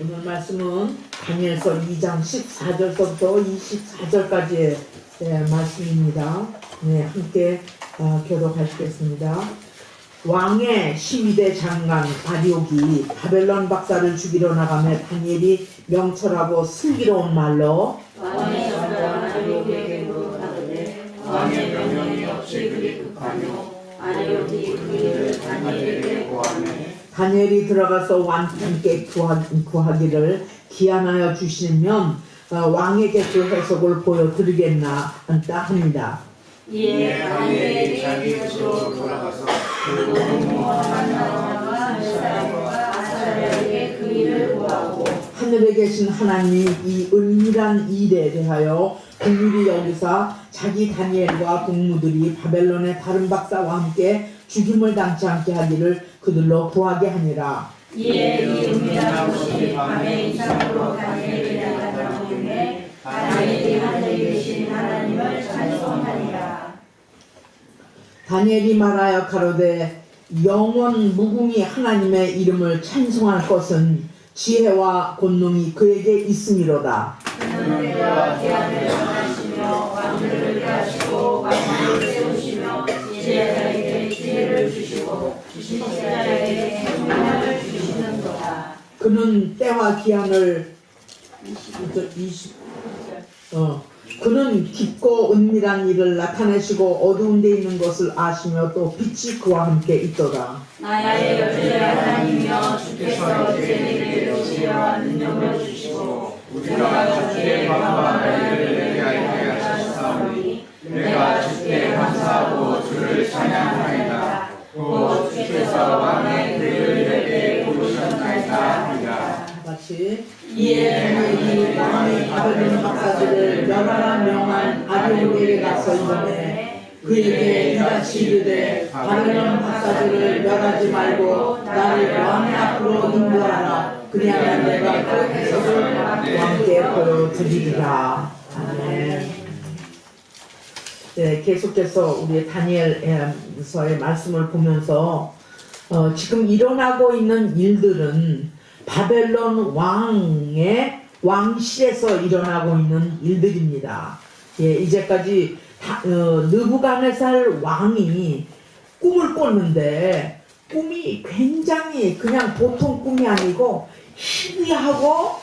오늘 말씀은 다니엘서 2장 14절서부터 24절까지의 말씀입니다. 네, 함께 교독하시겠습니다. 왕의 12대 장관 아리옥이 바벨론 박사를 죽이러 나가며 다니엘이 명철하고 슬기로운 말로 왕의 장관 아리옥에게 물어가되 왕의 명령이 없이 그리 급하뇨. 아리옥이 그 일을 다니엘에게 고하매 다니엘이 들어가서 왕께 구하기를 기한하여 주시면 왕에게 그 해석을 보여드리겠나 합니다. 이에 다니엘이 자기 곳으로 돌아가서 그 공무원한 나라와 멜사엘과 아사랴에게 그 일을 고하고 하늘에 계신 하나님이 이 은밀한 일에 대하여 긍휼히 여기사 자기 다니엘과 동무들이 바벨론의 다른 박사와 함께 죽임을 당치 않게 하기를 그들로 구하게 하니라. 이에 이 은밀한 것이 밤의 이상으로 다니엘에게 나타나오매 다니엘이 하늘에 계신 하나님을 찬송하니라. 다니엘이 말하여 가로되 영원 무궁히 하나님의 이름을 찬송할 것은 지혜와 권능이 그에게 있음이로다. 그는 때와 기한을 정하시며 왕들을 대하시고 왕들을 세우시며 지혜자에게 지혜를 주시고 지식자에게 총명을 주시는도다. 그는 때와 기한을 그는 깊고 은밀한 일을 나타내시고 어두운 데 있는 것을 아시며 또 빛이 그와 함께 있도다. 나의 열조의 하나님이여 주께서 제에게 지혜와 능력을 주시고 우리가 주의 방과 나이를 내게 알게 하셨사오니 내가 주께 감사하고 주를 찬양하나이다. 또 주께서 왕의 글을 내게 고르셨나이다 하니라. 같이 이에 다니엘이 왕의 바벨론 박사들을 멸하라 명한 아리옥에게 가서 이르되 그에게 이같이 이르되 바벨론 박사들을 멸하지 말고 나를 왕의 앞으로 인도하라. 그리하면 내가 그 해석을 왕께 보여드리리라. 아멘. 네, 계속해서 우리 다니엘서의 말씀을 보면서 지금 일어나고 있는 일들은 바벨론 왕의 왕실에서 일어나고 있는 일들입니다. 예, 이제까지 느부갓네살 왕이 꿈을 꿨는데 꿈이 굉장히 그냥 보통 꿈이 아니고 희귀하고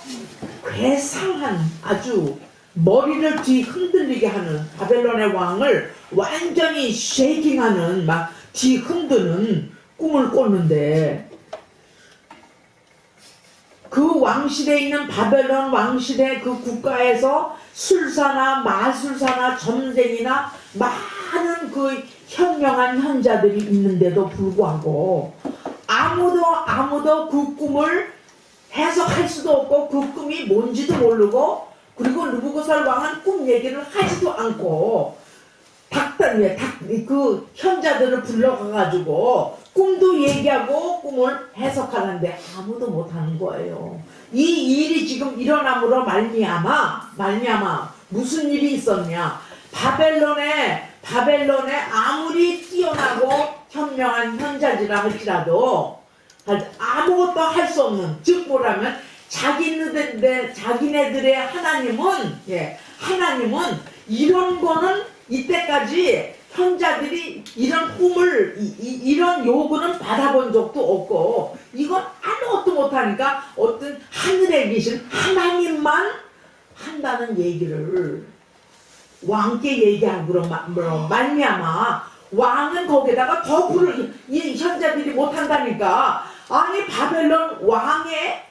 괴상한 아주 머리를 뒤 흔들리게 하는 바벨론의 왕을 완전히 쉐이킹하는 막 뒤 흔드는 꿈을 꿨는데 그 왕실에 있는 바벨론 왕실의 그 국가에서 술사나 마술사나 점쟁이나 많은 그 현명한 현자들이 있는데도 불구하고 아무도 그 꿈을 해석할 수도 없고 그 꿈이 뭔지도 모르고 그리고 느부갓네살 왕은 꿈 얘기를 하지도 않고 그 현자들을 불러가가지고 꿈도 얘기하고 꿈을 해석하는데 아무도 못하는 거예요. 이 일이 지금 일어남으로 말미암아 무슨 일이 있었냐? 바벨론에 아무리 뛰어나고 현명한 현자지라 할지라도 아무것도 할 수 없는, 즉 뭐라면 자기네들의 하나님은 이런 거는 이때까지 현자들이 이런 꿈을 이런 요구는 받아본 적도 없고 이건 아무것도 못하니까 어떤 하늘에 계신 하나님만 한다는 얘기를 왕께 얘기하므로 말미암아 왕은 거기다가 더 이 현자들이 못한다니까 아니 바벨론 왕의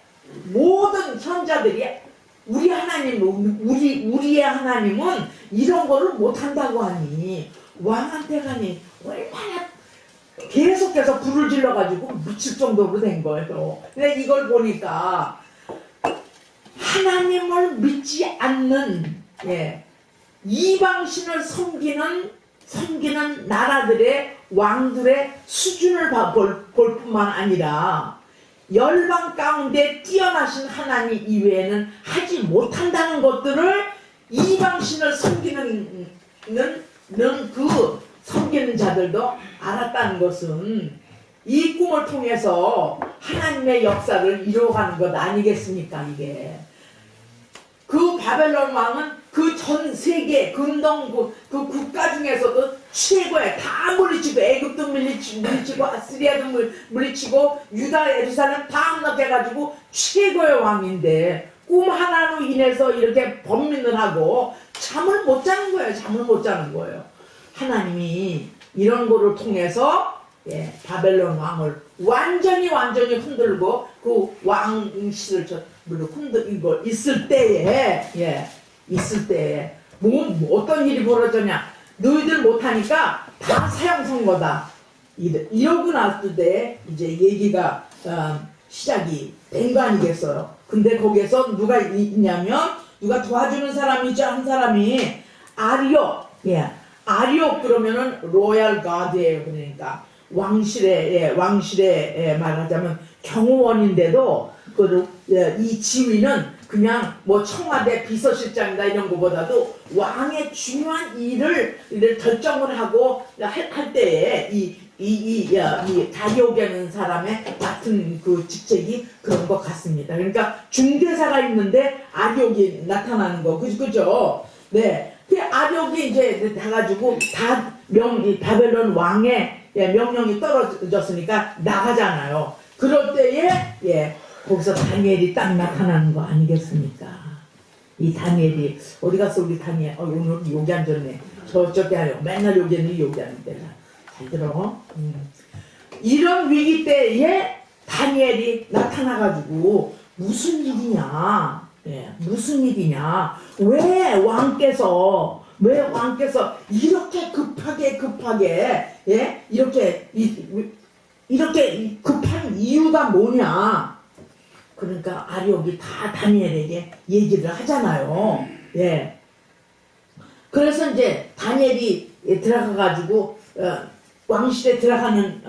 모든 현자들이 우리의 하나님은 이런 거를 못한다고 하니 왕한테 가니 얼마나 계속해서 불을 질러가지고 묻힐 정도로 된 거예요. 근데 이걸 보니까 하나님을 믿지 않는 이방신을 섬기는 나라들의 왕들의 수준을 볼 뿐만 아니라 열방 가운데 뛰어나신 하나님 이외에는 하지 못한다는 것들을 이방신을 섬기는 섬기는 자들도 알았다는 것은 이 꿈을 통해서 하나님의 역사를 이루어가는 것 아니겠습니까? 이게 그 바벨론 왕은 그 전 세계 근동 그 국가 중에서도 최고의 다 물리치고 애굽도 물리치고 아스리아도 물리치고 유다 예루살렘 다 함락해가지고 최고의 왕인데 꿈 하나로 인해서 이렇게 범민을 하고 잠을 못 자는 거예요. 잠을 못 자는 거예요. 하나님이 이런 거를 통해서 바벨론 왕을 완전히 흔들고 그 왕실을 흔들고 있을 때에 뭐 어떤 일이 벌어졌냐? 너희들 못하니까 다 사형 선고다. 이러고 났을 때 이제 얘기가 시작이 된 거 아니겠어요? 근데 거기에서 누가 있냐면 누가 도와주는 사람이 있죠. 한 사람이 아리오. 아리오 그러면은 로얄 가드예요. 그러니까 왕실의 말하자면 경호원인데도 이 지위는 그냥 뭐 청와대 비서실장이다 이런 것보다도 왕의 중요한 일을 결정을 하고 할 때에 이 다리오게는 사람의 맡은 그 직책이 그런 것 같습니다. 그러니까 중대사가 있는데 아리옥이 나타나는 거, 그죠? 네, 그 아리옥이 이제 가가지고 바벨론 왕의 명령이 떨어졌으니까 나가잖아요. 그럴 때에 거기서 다니엘이 딱 나타나는 거 아니겠습니까? 이 다니엘이 어디 갔어 우리 다니엘? 오늘 여기 앉았네. 저쪽에 아니요. 맨날 여기 있는 여기 앉는데. 잘 들어. 이런 위기 때에 다니엘이 나타나가지고 무슨 일이냐? 무슨 일이냐? 왜 왕께서 이렇게 급하게 이렇게 급한 이유가 뭐냐? 그러니까 아리옥이 다 다니엘에게 얘기를 하잖아요. 그래서 이제 다니엘이 들어가가지고 왕실에 들어가는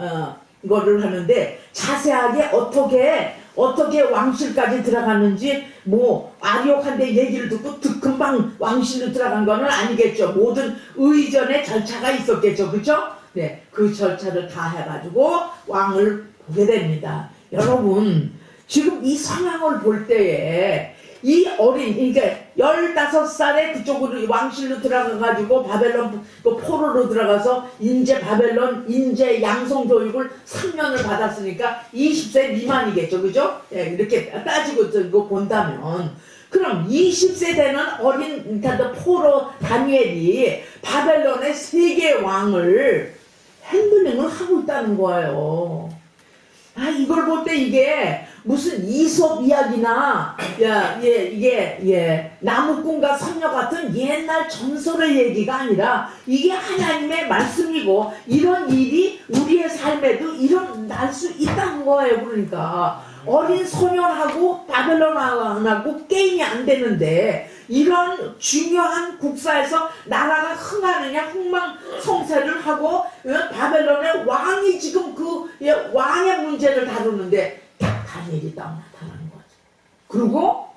거를 하는데 자세하게 어떻게 왕실까지 들어갔는지 뭐 아리옥한테 얘기를 듣고 금방 왕실로 들어간 거는 아니겠죠. 모든 의전의 절차가 있었겠죠. 그죠? 네, 그 절차를 다 해가지고 왕을 보게 됩니다. 여러분 지금 이 상황을 볼 때에 이 그러니까 15살에 그쪽으로 왕실로 들어가가지고 바벨론 포로로 들어가서 인재 양성 교육을 3년을 받았으니까 20세 미만이겠죠. 그죠? 이렇게 따지고 본다면 그럼 20세 되는 어린 포로 다니엘이 바벨론의 세계 왕을 핸들링을 하고 있다는 거예요. 이걸 볼 때 이게 무슨 이솝 이야기나 이게 나무꾼과 선녀 같은 옛날 전설의 얘기가 아니라 이게 하나님의 말씀이고 이런 일이 우리의 삶에도 일어날 수 있다는 거예요. 그러니까 어린 소년하고 바벨론하고 게임이 안 되는데 이런 중요한 국사에서 나라가 흥하느냐 흥망성쇠를 하고 바벨론의 왕이 지금 그 왕의 문제를 다루는데 다니엘이 딱 나타나는 거죠. 그리고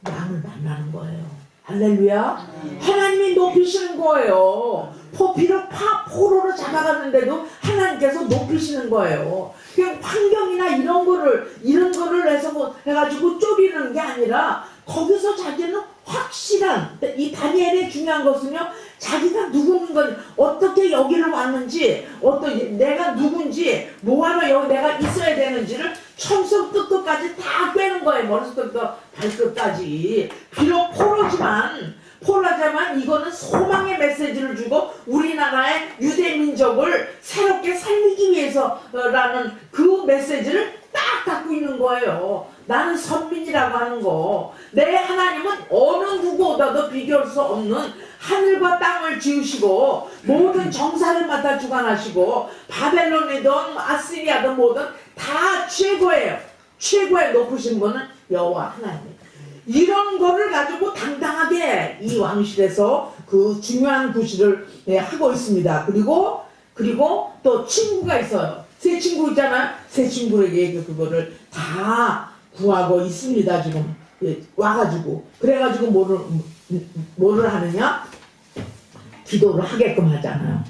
왕을 만나는 거예요. 할렐루야. 하나님이 높이시는 거예요. 비록 포로로 잡아갔는데도 하나님께서 높이시는 거예요. 그냥 환경이나 이런 거를 해서 해가지고 쪼리는 게 아니라 거기서 자기는 확실한 이 다니엘의 중요한 것은요, 자기가 누구는 건 어떻게 여기를 왔는지, 내가 누군지, 뭐하러 여기 내가 있어야 되는지를 처음부터 끝까지 다 꿰는 거예요. 머릿속부터 발끝까지. 비록 포로지만 이거는 소망의 메시지를 주고 우리나라의 유대 민족을 새롭게 살리기 위해서라는 그 메시지를 딱 갖고 있는 거예요. 나는 선민이라고 하는 거. 내 하나님은 어느 누구보다도 비교할 수 없는 하늘과 땅을 지으시고 모든 정사를 맡아 주관하시고 바벨론이든 아시리아든 뭐든 다 최고예요. 최고의 높으신 분은 여호와 하나님입니다. 이런 거를 가지고 당당하게 이 왕실에서 그 중요한 구실을 하고 있습니다. 그리고 또 친구가 있어요. 세 친구 있잖아요. 세 친구에게 그거를 다 구하고 있습니다. 지금 와가지고 그래가지고 뭐를 하느냐? 기도를 하게끔 하잖아요.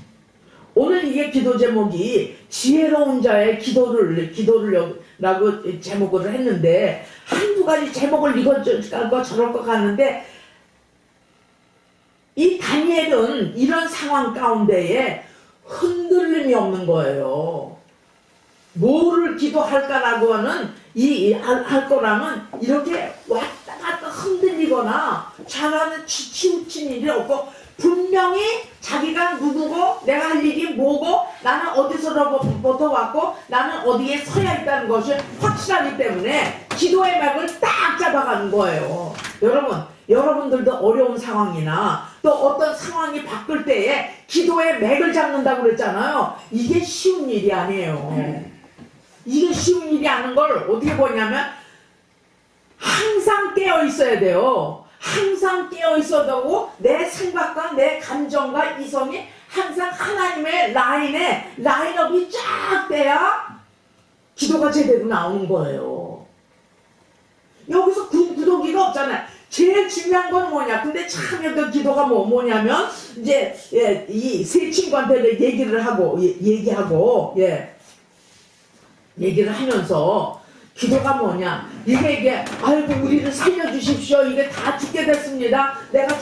오늘 이게 기도 제목이 지혜로운 자의 기도를라고 제목을 했는데 한두 가지 제목을 이것저것 저럴 것 같는데 이 다니엘은 이런 상황 가운데에 흔들림이 없는 거예요. 뭐를 기도할까라고 하는 할 거라면 이렇게 왔다 갔다 흔들리거나 잘하는 치우친 일이 없고 분명히 자기가 누구고 내가 할 일이 뭐고 나는 어디서부터 왔고 나는 어디에 서야 있다는 것이 확실하기 때문에 기도의 맥을 딱 잡아가는 거예요. 여러분들도 어려운 상황이나 또 어떤 상황이 바뀔 때에 기도의 맥을 잡는다고 그랬잖아요. 이게 쉬운 일이 아니에요. 이게 쉬운 일이 아닌 걸 어떻게 보냐면 항상 깨어 있어야 돼요. 항상 깨어 있어야 되고 내 생각과 내 감정과 이성이 항상 하나님의 라인업이 쫙 돼야 기도가 제대로 나오는 거예요. 여기서 구더기가 없잖아요. 제일 중요한 건 뭐냐? 근데 참 그 기도가 뭐냐면 이제 이 세 친구한테 얘기를 하면서 기도가 뭐냐? 이게 아이고 우리를 살려주십시오. 이게 다 죽게 됐습니다. 내가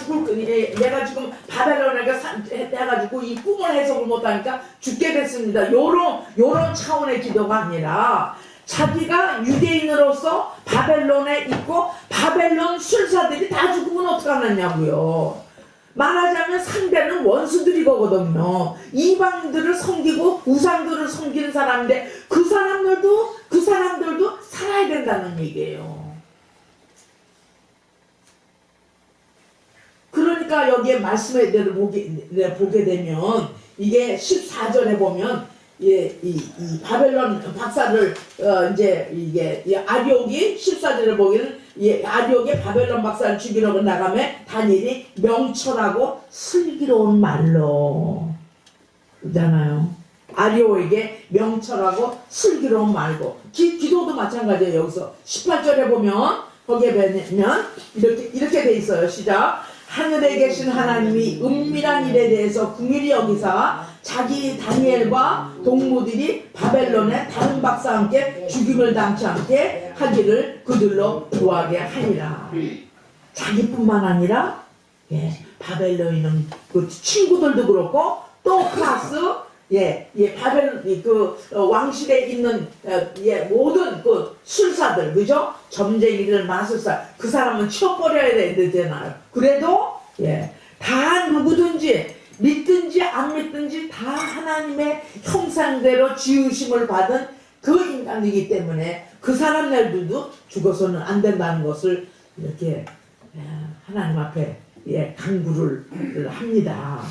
지금 바벨론에가 해가지고 이 꿈을 해석을 못하니까 죽게 됐습니다. 요런 차원의 기도가 아니라 자기가 유대인으로서 바벨론에 있고 바벨론 술사들이 다 죽으면 어떡하느냐고요. 말하자면 상대는 원수들이거든요. 이방들을 섬기고 우상들을 섬기는 사람인데 그 사람들도 살아야 된다는 얘기예요. 그러니까 여기에 말씀의 대로 보게 되면 이게 14절에 보면 이 바벨론 박사를 이제 이게 아리옥이 14절에 보기는 아리옥의 바벨론 박사를 죽이려고 나가면 다니엘이 명철하고 슬기로운 말로 그러잖아요. 아리옥에게 명철하고 슬기로운 말고 기도도 마찬가지예요. 여기서 18절에 보면 거기에 보면 이렇게 돼 있어요. 시작. 하늘에 계신 하나님이 은밀한 일에 대해서 긍휼히 여기사 자기 다니엘과 동무들이 바벨론의 다른 박사와 함께 죽임을 당치 않게 하기를 그들로 구하게 하니라. 자기뿐만 아니라 바벨론은 그 친구들도 그렇고 또 플러스 바벨 왕실에 있는 모든 그 술사들 그죠? 점쟁이들 마술사 그 사람은 치워버려야 되잖아요. 그래도 다 누구든지 믿든지 안 믿든지 다 하나님의 형상대로 지으심을 받은 그 인간이기 때문에 그 사람들도 죽어서는 안 된다는 것을 이렇게 하나님 앞에 간구를 합니다.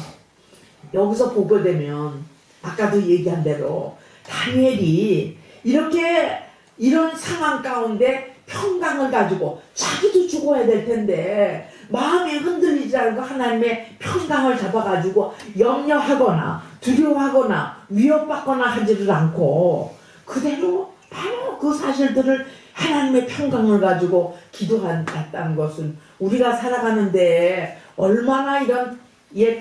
여기서 보게 되면 아까도 얘기한 대로 다니엘이 이런 상황 가운데 평강을 가지고 자기도 죽어야 될 텐데 마음이 흔들리지 않고 하나님의 평강을 잡아가지고 염려하거나 두려워하거나 위협받거나 하지를 않고 그대로 바로 그 사실들을 하나님의 평강을 가지고 기도한다는 것은 우리가 살아가는데 얼마나 이런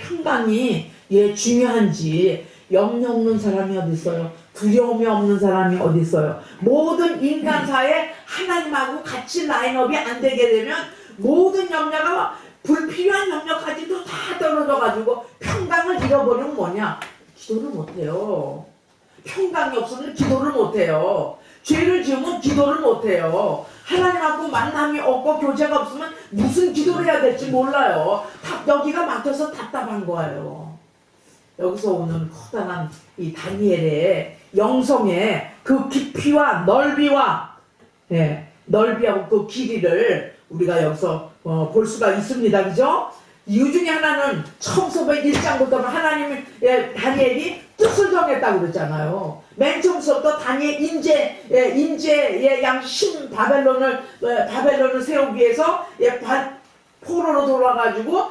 평강이 중요한지. 염려 없는 사람이 어디 있어요? 두려움이 없는 사람이 어디 있어요? 모든 인간사에 하나님하고 같이 라인업이 안 되게 되면 모든 염려가 불필요한 염려까지도 다 떨어져가지고 평강을 잃어버리면 뭐냐? 기도를 못해요. 평강이 없으면 기도를 못해요. 죄를 지으면 기도를 못해요. 하나님하고 만남이 없고 교제가 없으면 무슨 기도를 해야 될지 몰라요. 여기가 막혀서 답답한 거예요. 여기서 오는 커다란 이 다니엘의 영성의 그 깊이와 넓이와 넓이하고 그 길이를 우리가 여기서 볼 수가 있습니다. 그죠? 이유 중에 하나는 청소부 1장부터 하나님의 다니엘이 뜻을 정했다고 그랬잖아요. 맨 처음부터 다니엘 인제의 양심 바벨론을 세우기 위해서 포로로 돌아가지고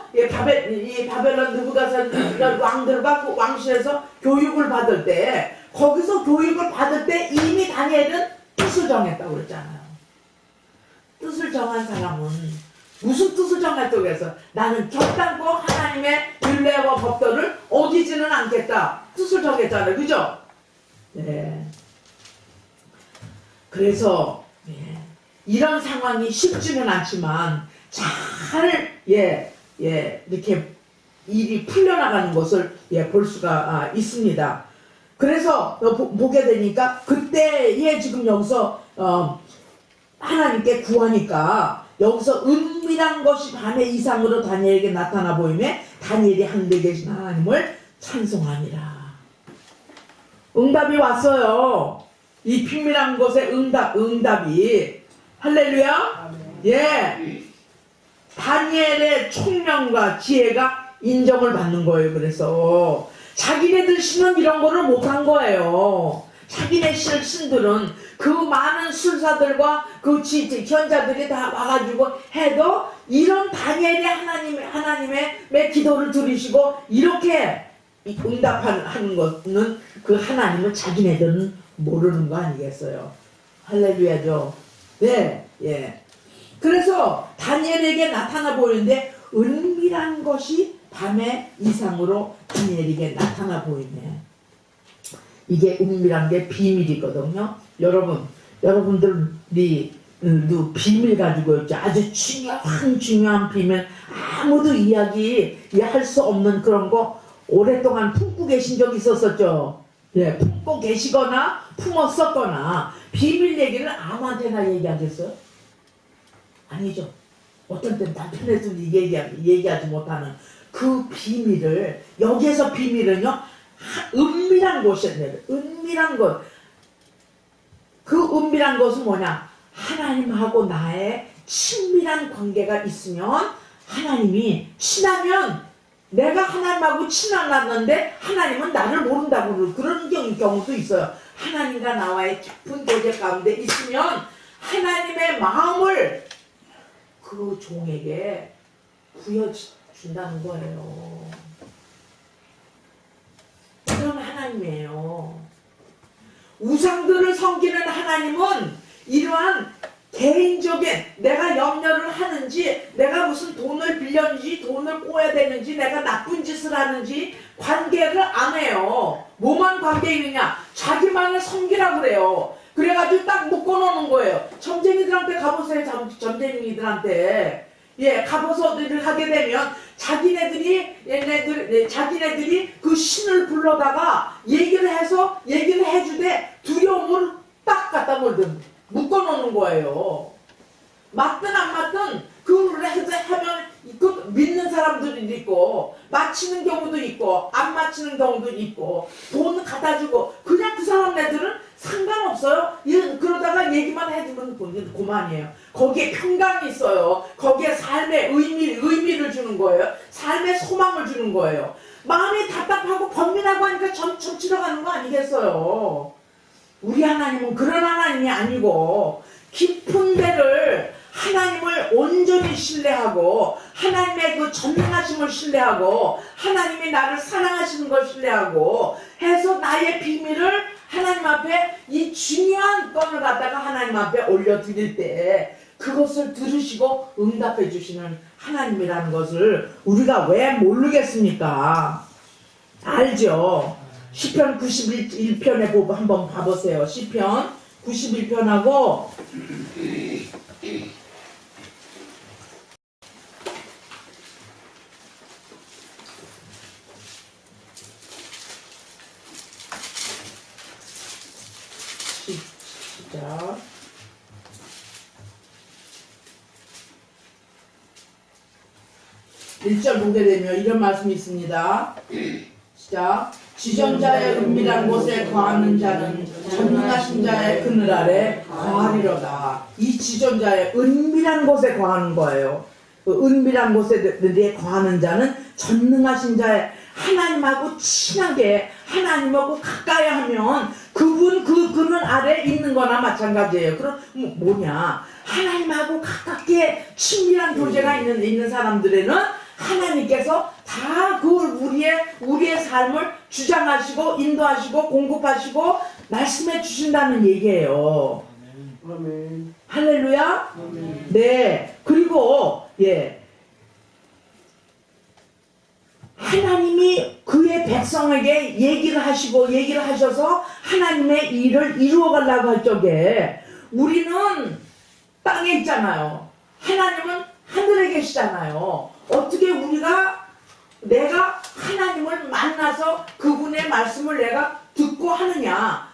바벨론 느부갓네살 왕들과 그 왕실에서 교육을 받을 때 거기서 교육을 받을 때 이미 다니엘은 뜻을 정했다고 그랬잖아요. 뜻을 정한 사람은 무슨 뜻을 정했다고 해서 나는 결단코 하나님의 율례와 법도를 어기지는 않겠다. 뜻을 정했잖아요. 그죠? 네. 그래서 이런 상황이 쉽지는 않지만 잘 이렇게 일이 풀려나가는 것을 볼 수가 있습니다. 그래서 보게 되니까 그때에 지금 여기서 하나님께 구하니까 여기서 은밀한 것이 밤의 이상으로 다니엘에게 나타나 보이매 다니엘이 하늘에 계신 하나님을 찬송하니라. 응답이 왔어요. 이 비밀한 것의 응답이. 할렐루야. 예. 다니엘의 총명과 지혜가 인정을 받는 거예요. 그래서 자기네들 신은 이런 거를 못한 거예요. 자기네 신들은 그 많은 술사들과 그 현자들이 다 와가지고 해도 이런 다니엘이 하나님의 기도를 들으시고 이렇게 응답하는 것은 그 하나님을 자기네들은 모르는 거 아니겠어요. 할렐루야죠. 네, 예. 그래서 다니엘에게 나타나 보이는데 은밀한 것이 밤의 이상으로 다니엘에게 나타나 보이네. 이게 은밀한 게 비밀이거든요. 여러분들이 비밀 가지고 있죠. 아주 중요한 비밀, 아무도 이야기할 수 없는 그런 거 오랫동안 품고 계신 적 있었었죠. 예, 품고 계시거나 품었었거나 비밀 얘기를 아무한테나 얘기하겠어요? 아니죠. 어떤 때 남편에도 얘기하지 못하는 그 비밀을, 여기에서 비밀은요, 은밀한 곳이에요. 은밀한 것. 그 은밀한 것은 뭐냐? 하나님하고 나의 친밀한 관계가 있으면, 하나님이 친하면 내가 하나님하고 친하놨는데 하나님은 나를 모른다고 그런 경우도 있어요. 하나님과 나와의 깊은 교제 가운데 있으면 하나님의 마음을 그 종에게 부여준다는 거예요. 그런 하나님이에요. 우상들을 섬기는 하나님은 이러한 개인적인, 내가 염려를 하는지, 내가 무슨 돈을 빌렸는지, 돈을 꼬야 되는지, 내가 나쁜 짓을 하는지 관계를 안 해요. 뭐만 관계 있느냐? 자기만을 섬기라고 그래요. 그래가지고 딱 묶어놓는 거예요. 점쟁이들한테 가보세요. 점쟁이들한테. 예, 가보서 일을 하게 되면 자기네들이 그 신을 불러다가 얘기를 해주되 두려움을 딱 갖다 묶어놓는 거예요. 맞든 안 맞든 그걸 하면 그 믿는 사람들이 있고 맞히는 경우도 있고 안 맞히는 경우도 있고 돈 갖다 주고 그냥 그 사람네들은 상관없어요. 그러다가 얘기만 해주면 그만이에요. 거기에 평강이 있어요. 거기에 삶의 의미를 주는 거예요. 삶의 소망을 주는 거예요. 마음이 답답하고 번민하고 하니까 점점 치러가는 거 아니겠어요. 우리 하나님은 그런 하나님이 아니고 깊은 데를 하나님을 온전히 신뢰하고 하나님의 그 전능하심을 신뢰하고 하나님이 나를 사랑하시는 걸 신뢰하고 해서 나의 비밀을 하나님 앞에 이 중요한 건을 갖다가 하나님 앞에 올려드릴 때 그것을 들으시고 응답해 주시는 하나님이라는 것을 우리가 왜 모르겠습니까? 알죠? 시편 91편에 한번 봐보세요. 시편 91편하고 시작 1절 보게 되면 이런 말씀이 있습니다. 시작. 지존자의 은밀한 곳에 거하는 자는 전능하신 자의 그늘 아래 거하리로다. 이 지존자의 은밀한 곳에 거하는 거예요. 그 은밀한 곳에 거하는 자는 전능하신 자의, 하나님하고 친하게 하나님하고 가까이 하면 그분 그 그늘 아래 있는 거나 마찬가지예요. 그럼 뭐냐? 하나님하고 가깝게 친밀한 교제가 있는 사람들에는 하나님께서 다 그 우리의 삶을 주장하시고 인도하시고 공급하시고 말씀해 주신다는 얘기예요. 아멘. 할렐루야. 아멘. 네. 그리고 하나님이 그의 백성 백성에게 얘기를 하셔서 하나님의 일을 이루어 가려고 할 적에 우리는 땅에 있잖아요. 하나님은 하늘에 계시잖아요. 어떻게 내가 하나님을 만나서 그분의 말씀을 내가 듣고 하느냐?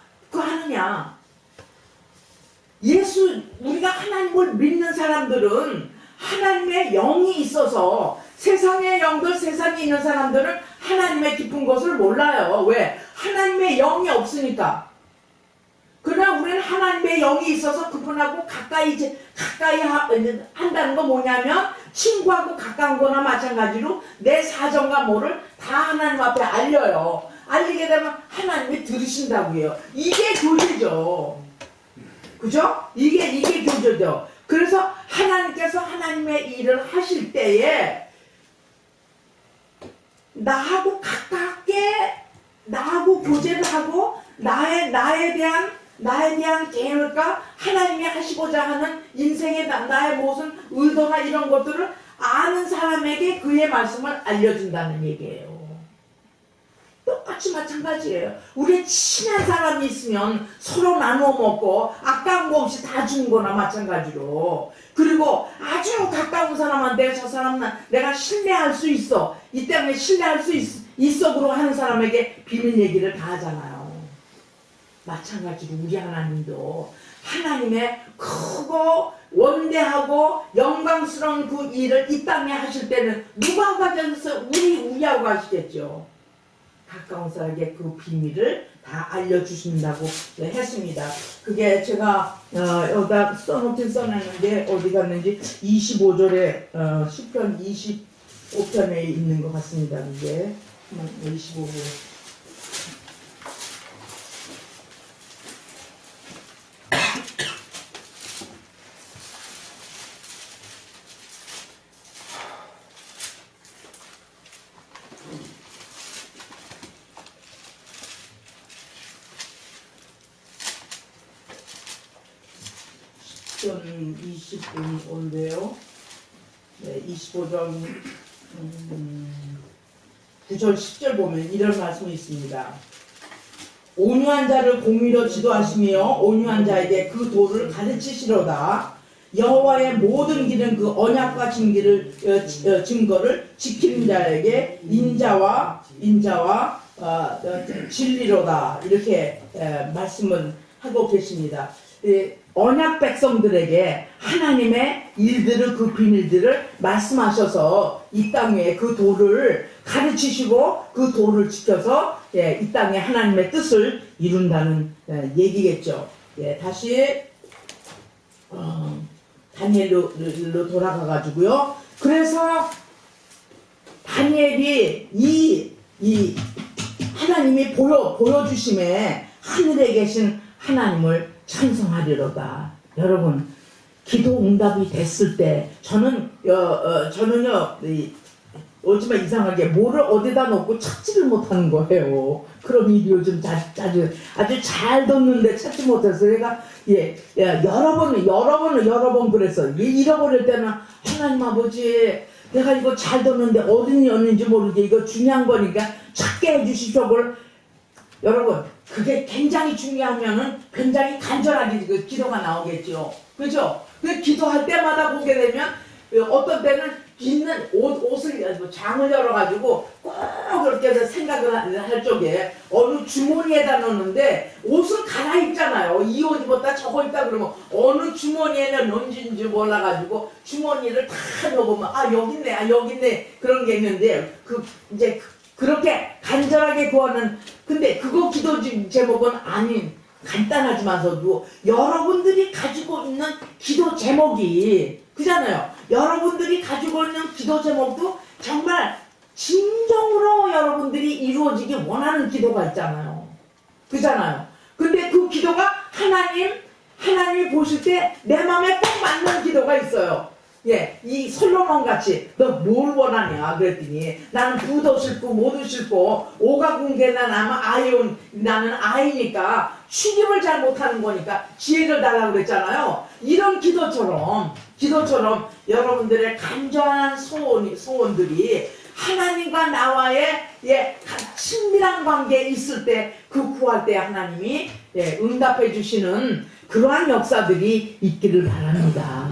우리가 하나님을 믿는 사람들은 하나님의 영이 있어서 세상의 영들, 세상에 있는 사람들은 하나님의 깊은 것을 몰라요. 왜? 하나님의 영이 없으니까. 그러나 우리는 하나님의 영이 있어서 그분하고 가까이 한다는 건 뭐냐면 친구하고 가까운 거나 마찬가지로 내 사정과 뭐를 다 하나님 앞에 알려요. 알리게 되면 하나님이 들으신다고요. 이게 교제죠. 그죠? 이게 교제죠. 그래서 하나님께서 하나님의 일을 하실 때에 나하고 가깝게 나하고 교제를 하고 나에 대한 계획과 하나님이 하시고자 하는 인생의 나의 무슨 의도나 이런 것들을 아는 사람에게 그의 말씀을 알려준다는 얘기예요. 똑같이 마찬가지예요. 우리 친한 사람이 있으면 서로 나누어 먹고 아까운 거 없이 다 주는 거나 마찬가지로, 그리고 아주 가까운 사람한테 저 사람 내가 신뢰할 수 있어, 이 때문에 신뢰할 수 있어 그러고 하는 사람에게 비밀 얘기를 다 하잖아요. 마찬가지로 우리 하나님도 하나님의 크고 원대하고 영광스러운 그 일을 이 땅에 하실 때는 누구하고 하셔서 우리하고 하시겠죠. 가까운 사람에게 그 비밀을 다 알려주신다고 했습니다. 그게 제가 여기다 써놨는데 어디 갔는지 25절에 시편 25편에 있는 것 같습니다. 이게 25절. 시편 20분 온대요. 네, 25절 9절 10절 보면 이런 말씀이 있습니다. 온유한 자를 공의로 지도하시며 온유한 자에게 그 도를 가르치시로다. 여호와의 모든 길은 그 언약과 증거를 지키는 자에게 인자와 진리로다. 이렇게 말씀을 하고 계십니다. 언약 백성들에게 하나님의 일들을, 그 비밀들을 말씀하셔서 이 땅에 그 도를 가르치시고 그 도를 지켜서 이 땅에 하나님의 뜻을 이룬다는 얘기겠죠. 다시 다니엘로 돌아가 가지고요. 그래서 다니엘이 이 하나님이 보여주심에 하늘에 계신 하나님을 찬송하리로다. 여러분, 기도 응답이 됐을 때 저는요 어쩌면 이상하게 뭐를 어디다 놓고 찾지를 못하는 거예요. 그런 일이 요즘 아주 잘 뒀는데 찾지 못해서 내가 여러 번 그랬어. 잃어버릴 때는 하나님 아버지, 내가 이거 잘 뒀는데 어디였는지 모르게 이거 중요한 거니까 찾게 해주십시오. 여러분, 그게 굉장히 중요하면은 굉장히 간절하게 그 기도가 나오겠죠. 그죠? 그 기도할 때마다 보게 되면 어떤 때는 있는 옷을 장을 열어가지고 꼭 그렇게 해서 생각을 할 적에 어느 주머니에다 넣는데 옷을 갈아입잖아요. 이 옷 입었다 저거 입다 그러면 어느 주머니에는 넣은지 몰라가지고 주머니를 다 넣어보면 여기 있네 그런 게 있는데 그렇게 간절하게 구하는, 근데 그거 기도 제목은 아닌 간단하지만서도 여러분들이 가지고 있는 기도 제목이 그잖아요. 여러분들이 가지고 있는 기도 제목도 정말 진정으로 여러분들이 이루어지기 원하는 기도가 있잖아요. 그잖아요. 근데 그 기도가 하나님이 보실 때 내 마음에 딱 맞는 기도가 있어요. 이 솔로몬 같이 너 뭘 원하냐 그랬더니 나는 부도 싫고 모도 싫고 오가궁계나 나는 아이니까 취임을 잘 못하는 거니까 지혜를 달라고 그랬잖아요. 이런 기도처럼 여러분들의 간절한 소원들이 하나님과 나와의 친밀한 관계에 있을 때 그 구할 때 하나님이 응답해 주시는 그러한 역사들이 있기를 바랍니다.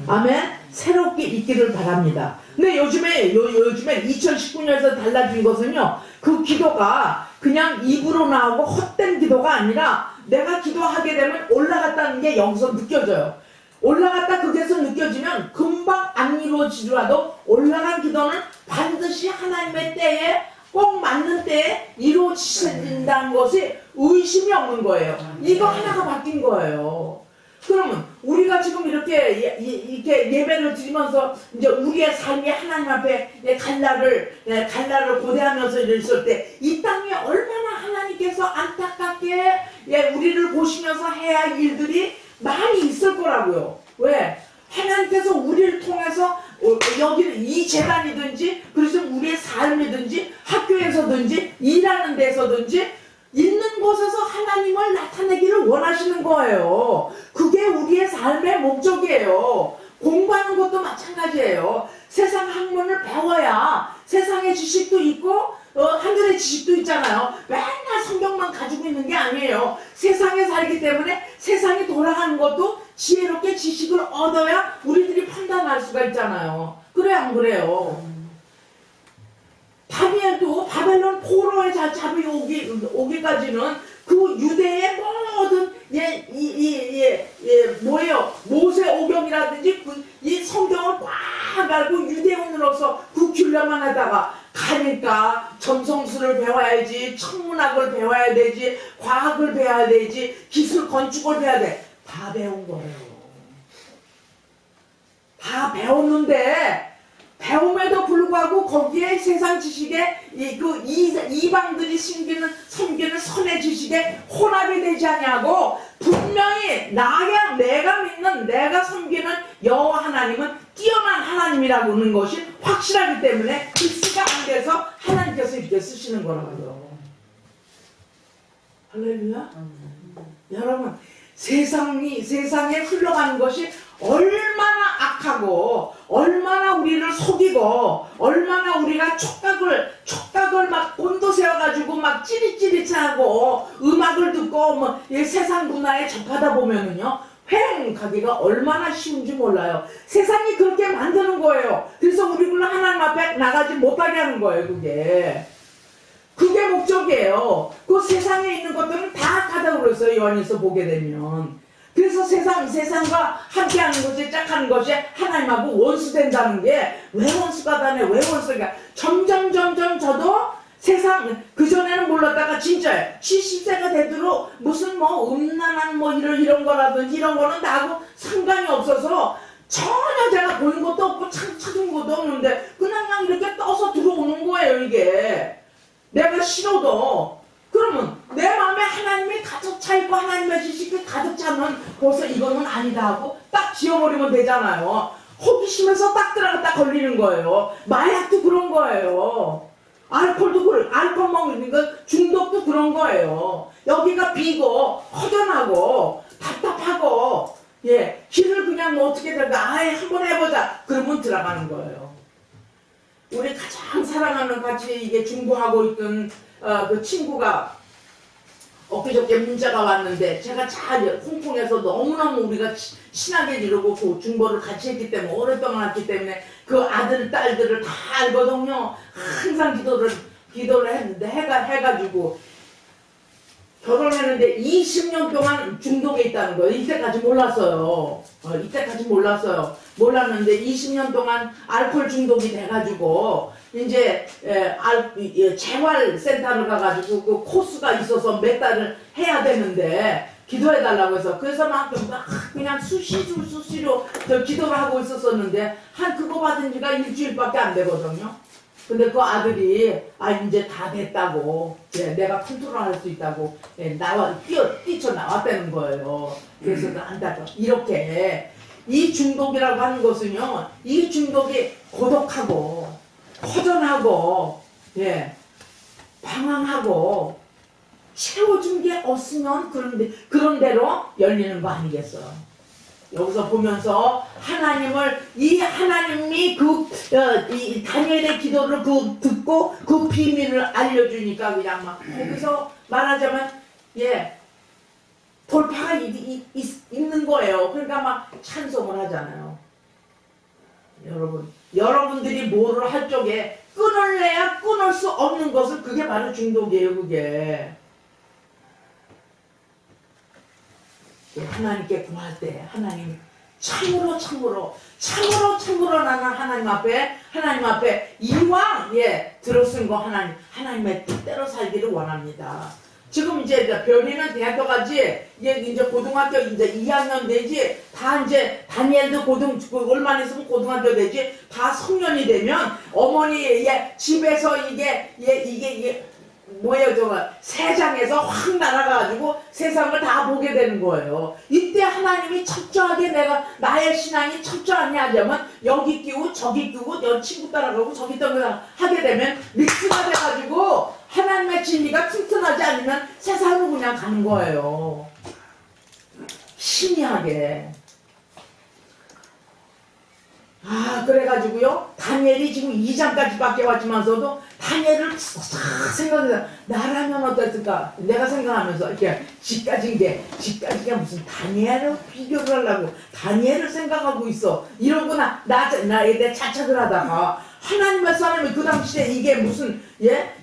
아멘. 새롭게 있기를 바랍니다. 근데 요즘에 2019년에서 달라진 것은요, 그 기도가 그냥 입으로 나오고 헛된 기도가 아니라 내가 기도하게 되면 올라갔다는 게 여기서 느껴져요. 올라갔다 거기에서 느껴지면 금방 안 이루어지더라도 올라간 기도는 반드시 하나님의 때에 꼭 맞는 때에 이루어진다는 것이 의심이 없는 거예요. 이거 하나가 바뀐 거예요. 그러면 우리가 지금 이렇게 예배를 드리면서 이제 우리의 삶이 하나님 앞에 갈라를 고대하면서 이랬을 때 이 땅에 얼마나 하나님께서 안타깝게 우리를 보시면서 해야 할 일들이 많이 있을 거라고요. 왜? 하나님께서 우리를 통해서 여기 이 재단이든지 그래서 우리의 삶이든지 학교에서든지 일하는 데서든지 있는 곳에서 하나님을 나타내기를 원하시는 거예요. 그게 우리의 삶의 목적이에요. 공부하는 것도 마찬가지예요. 세상 학문을 배워야 세상의 지식도 있고 하늘의 지식도 있잖아요. 맨날 성경만 가지고 있는 게 아니에요. 세상에 살기 때문에 세상이 돌아가는 것도 지혜롭게 지식을 얻어야 우리들이 판단할 수가 있잖아요. 그래 안 그래요? 다니엘도 바벨론 포로에 잡이 오기까지는 그 유대의 모든 모세 오경이라든지 이 성경을 꽉 알고 유대인으로서 그 균형만 하다가 가니까 점성술을 배워야지, 천문학을 배워야 되지, 과학을 배워야 되지, 기술 건축을 배워야 돼. 다 배운 거예요. 다 배웠는데 배움에도 불구하고 거기에 세상 지식에 이방들이 섬기는 선의 지식에 혼합이 되지 않냐고 분명히 내가 믿는 내가 섬기는 여호와 하나님은 뛰어난 하나님이라고 하는 것이 확실하기 때문에 믹스가 안 돼서 하나님께서 이렇게 쓰시는 거라고요. 할렐루야. 여러분 세상에 흘러가는 것이 얼마나 악하고 얼마나 우리를 속이고 얼마나 우리가 촉각을 막 곤도 세워가지고 막 찌릿찌릿하고 음악을 듣고 세상 문화에 접하다 보면은요 횡 가기가 얼마나 쉬운지 몰라요. 세상이 그렇게 만드는 거예요. 그래서 우리는 하나님 앞에 나가지 못하게 하는 거예요. 그게 목적이에요. 그 세상에 있는 것들은 다 악하다고 그랬어요. 요한일서 보게 되면. 그래서 세상과 함께하는 것이 짝하는 것이 하나님하고 원수된다는 게 왜 원수가 다네 왜 원수가 점점 저도 세상 그전에는 몰랐다가 진짜 70세가 되도록 무슨 음란한 이런 거라든지 이런 거는 나하고 상관이 없어서 전혀 제가 보는 것도 없고 찾은 것도 없는데 그냥 이렇게 떠서 들어오는 거예요. 이게 내가 싫어도. 그러면 내 마음에 하나님이 가득 차있고 하나님의 지식이 가득 차면 벌써 이거는 아니다 하고 딱 지워버리면 되잖아요. 호기심에서 딱 들어갔다 걸리는 거예요. 마약도 그런 거예요. 알코올 먹는 거 중독도 그런 거예요. 여기가 비고 허전하고 답답하고 길을 그냥 어떻게 될까 한번 해보자 그러면 들어가는 거예요. 우리 가장 사랑하는 같이 이게 중보하고 있던 그 친구가 엊그저께 문자가 왔는데 제가 잘 홍콩에서 너무너무 우리가 친하게 지르고 그 중보를 같이 했기 때문에 오랫동안 했기 때문에 그 아들 딸들을 다 알거든요. 항상 기도를 했는데 해가지고 결혼했는데 20년 동안 중독에 있다는 거예요. 이때까지 몰랐어요. 몰랐는데 20년 동안 알코올 중독이 돼가지고 이제 재활센터를 가가지고 그 코스가 있어서 몇 달을 해야 되는데 기도해달라고 해서 그래서 막 그냥 수시로 기도를 하고 있었었는데 그거 받은 지가 일주일밖에 안 되거든요. 근데 그 아들이 이제 다 됐다고 내가 컨트롤할 수 있다고 뛰쳐나왔다는 거예요. 그래서 안타까워. 이렇게 이 중독이라고 하는 것은요 이 중독이 고독하고 허전하고 방황하고 채워준 게 없으면 그런 대로 열리는 거 아니겠어요. 여기서 보면서 하나님을 이 하나님이 이 다니엘의 기도를 듣고 그 비밀을 알려주니까 그냥 막 거기서 말하자면 돌파가 있는 거예요. 그러니까 막 찬송을 하잖아요. 여러분들이 뭐를 할 적에 끊을래야 끊을 수 없는 것을 그게 바로 중독이에요. 그게 하나님께 구할 때 하나님 참으로 나는 하나님 앞에 이왕 들었은 거 하나님의 뜻대로 살기를 원합니다. 지금 이제 별이는 대학교까지 이제 고등학교 이제 2학년 되지, 다 이제 다니엘도 얼마 있으면 고등학교 되지, 다 성년이 되면 어머니 집에서 이게 뭐예요, 세상에서 확 날아가가지고 세상을 다 보게 되는 거예요. 이때 하나님이 철저하게 나의 신앙이 철저하냐 하자면 여기 끼고 저기 끼고 여 친구 따라가고 저기 따라가고 하게 되면 믹스가 돼가지고 하나님의 진리가 튼튼하지 않으면 세상으로 그냥 가는 거예요. 신이하게. 그래가지고요, 다니엘이 지금 2장까지밖에 왔지만서도 다니엘을 생각해서 나라면 어땠을까? 내가 생각하면서 이렇게 지까지가 무슨 다니엘을 비교를 하려고 다니엘을 생각하고 있어. 이러고 나에 자책을 하다가 하나님의 사람이 그 당시에 이게 무슨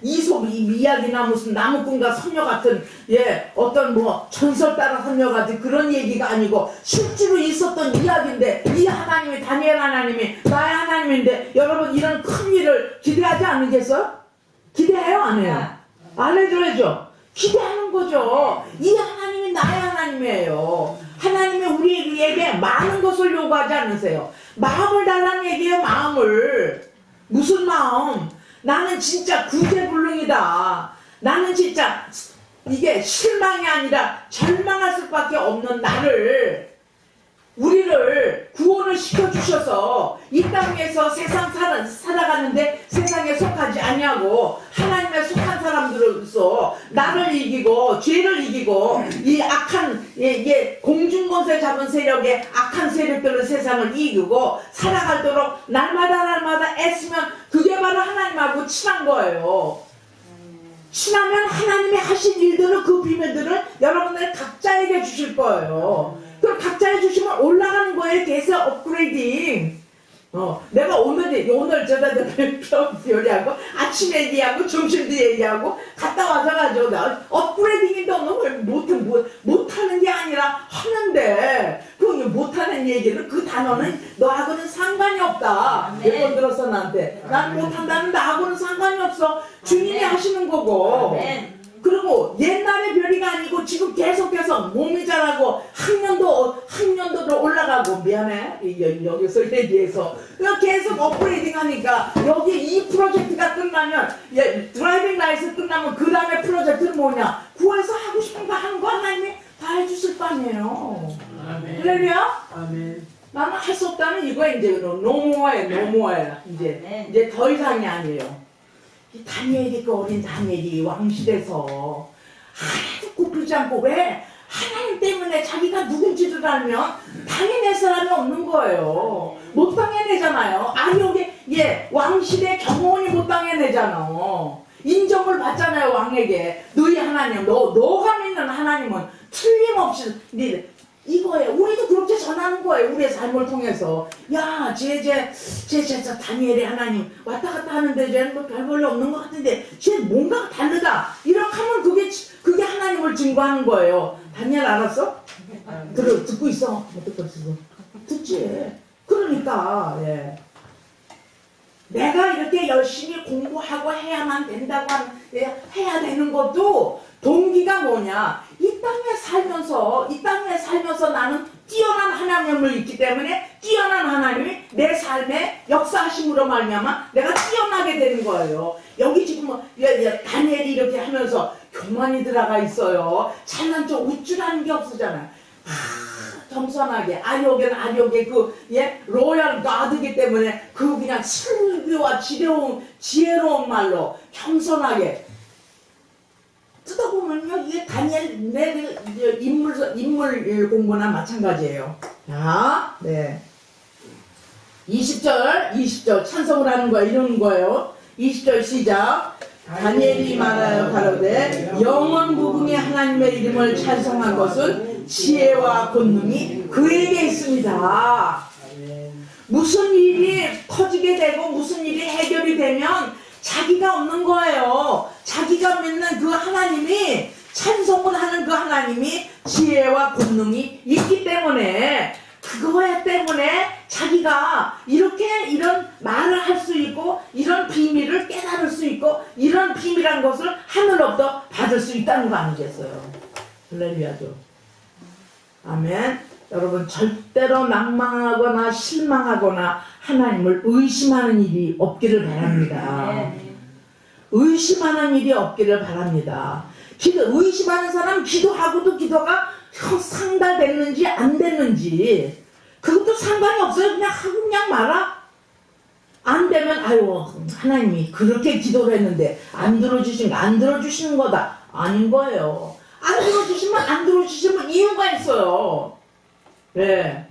이솝 이야기나 무슨 나무꾼과 선녀 같은 어떤 전설 따라 선녀 같은 그런 얘기가 아니고 실제로 있었던 이야기인데, 이 하나님이 다니엘 하나님이 나의 하나님인데 여러분 이런 큰 일을 기대하지 않으겠어요? 기대해요? 안 해요? 안 해줘야죠. 기대하는 거죠. 이 하나님이 나의 하나님이에요. 하나님이 우리에게 많은 것을 요구하지 않으세요. 마음을 달라는 얘기예요. 마음을. 무슨 마음? 나는 진짜 구제불능이다. 나는 진짜 이게 실망이 아니라 절망할 수밖에 없는 우리를 구원을 시켜주셔서 이 땅에서 세상 살아가는데 세상에 속하지 아니하고 하나님에 속한 사람들로서 나를 이기고 죄를 이기고 이 악한 공중권세 잡은 세력의 악한 세력들을 세상을 이기고 살아가도록 날마다 애쓰면 그게 바로 하나님하고 친한 거예요. 친하면 하나님이 하신 일들을, 그 비밀들을 여러분들 각자에게 주실 거예요. 그럼 각자에 주시면 올라가는 거예요. 계속 업그레이딩. 내가 오늘 저다 별이하고 아침에 얘기하고 점심도 얘기하고 갔다 와서 가지고 업그레이딩이 너무 못하는 게 아니라 하는데, 그 못하는 얘기는 그 단어는 너하고는 상관이 없다. 몇 번 들었어 나한테. 난 못한다는 나하고는 상관이 없어. 주님이 하시는 거고. 그리고 옛날의 별이가 아니고 지금 계속해서 몸이 자라고 학년도 올라가고, 미안해 여기서 얘기해서 계속 업그레이딩 하니까 여기 이 프로젝트가 끝나면 드라이빙 라이센스 끝나면 그 다음에 프로젝트는 뭐냐, 구해서 하고 싶은 거 하는 거 하나님이 다 해주실 거 아니에요. 그래요? 나는 할 수 없다는 이거야. 이제 노모예요. 이제 더 이상이 아니에요. 이 다니엘이, 그 어린 다니엘이 왕실에서 하나도 굽히지 않고, 왜? 하나님 때문에 자기가 누군지를 알면 당해낼 사람이 없는 거예요. 못 당해내잖아요. 아니오게 왕실의 경호원이 못 당해내잖아. 인정을 받잖아요. 왕에게. 너희 하나님, 너가 믿는 하나님은 틀림없이 이거예요. 우리도 그렇게 전하는 거예요. 우리의 삶을 통해서. 야, 저 다니엘의 하나님 왔다 갔다 하는데 쟤는 별 볼일 없는 것 같은데 쟤 뭔가 다르다. 이렇게 하면 그게 하나님을 증거하는 거예요. 다니엘 알았어? 듣고 있어. 못 듣고 있어. 듣지. 그러니까 내가 이렇게 열심히 공부하고 해야만 된다고 해야 되는 것도 동기가 뭐냐? 이 땅에 살면서 나는 뛰어난 하나님을 있기 때문에 뛰어난 하나님이 내 삶에 역사하심으로 말미암아 내가 뛰어나게 되는 거예요. 여기 지금 다니엘이 이렇게 하면서 교만이 들어가 있어요. 잘난 척 우쭐하는 게 없으잖아요. 겸손하게 아력의 로얄 가드기 때문에 그냥 슬기와 지혜로운 말로 겸손하게 뜯어보면요, 이게 다니엘 인물 공부나 마찬가지예요. 자, 네. 20절 찬송을 하는 거야, 이러는 거예요. 20절 시작. 다니엘이 말하여 가로되 영원 무궁의 하나님의 이름을 찬송한 것은 지혜와 권능이 그에게 있습니다. 무슨 일이 터지게 되고 무슨 일이 해결이 되면 자기가 없는 거예요. 자기가 믿는 그 하나님이, 찬송을 하는 그 하나님이 지혜와 권능이 있기 때문에, 그거 때문에 자기가 이런 말을 할 수 있고 이런 비밀을 깨달을 수 있고 이런 비밀한 것을 하늘로부터 받을 수 있다는 거 아니겠어요? 할렐루야죠. 아멘. 여러분, 절대로 낭망하거나 실망하거나 하나님을 의심하는 일이 없기를 바랍니다. 의심하는 일이 없기를 바랍니다. 의심하는 사람 기도하고도 기도가 상달됐는지 안 됐는지 그것도 상관이 없어요. 그냥 하고 그냥 말아. 안 되면 아유 하나님이 그렇게 기도를 했는데 안 들어주시는 거다. 아닌 거예요. 안 들어주시면 이유가 있어요. 네.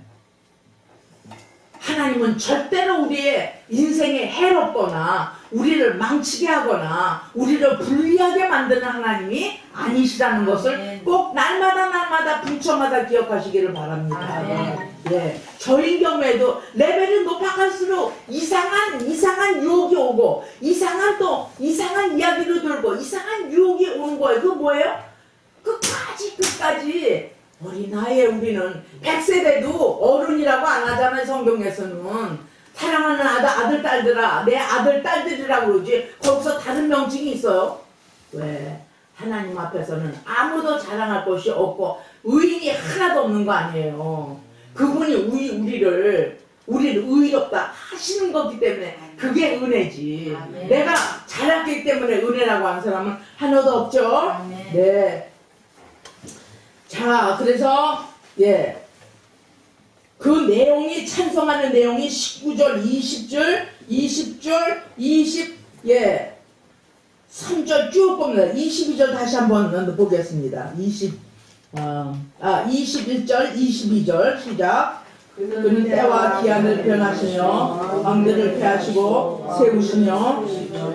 하나님은 절대로 우리의 인생에 해롭거나 우리를 망치게 하거나 우리를 불리하게 만드는 하나님이 아니시라는 것을 꼭 날마다 분초마다 기억하시기를 바랍니다. 예, 저희 경우에도 레벨이 높아갈수록 이상한 유혹이 오고 이상한 이야기로 들고 이상한 유혹이 오는 거예요. 그거 뭐예요? 끝까지 어린아이에 우리는 100세대도 어른이라고 안 하잖아요. 성경에서는 사랑하는 아들 딸들아, 내 아들 딸들이라고 그러지 거기서 다른 명칭이 있어요. 왜? 하나님 앞에서는 아무도 자랑할 것이 없고 의인이 하나도 없는 거 아니에요. 그분이 우리를 의롭다 하시는 거기 때문에 그게 은혜지. 아멘. 내가 잘했기 때문에 은혜라고 하는 사람은 하나도 없죠. 아멘. 네. 자, 그래서 그 내용이, 찬송하는 내용이 19절, 20절, 3절 쭉 봅니다. 22절 다시 한번 보겠습니다. 21절, 22절 시작. 그는 때와 기한을 변하시며 왕들을 폐하시고 세우시며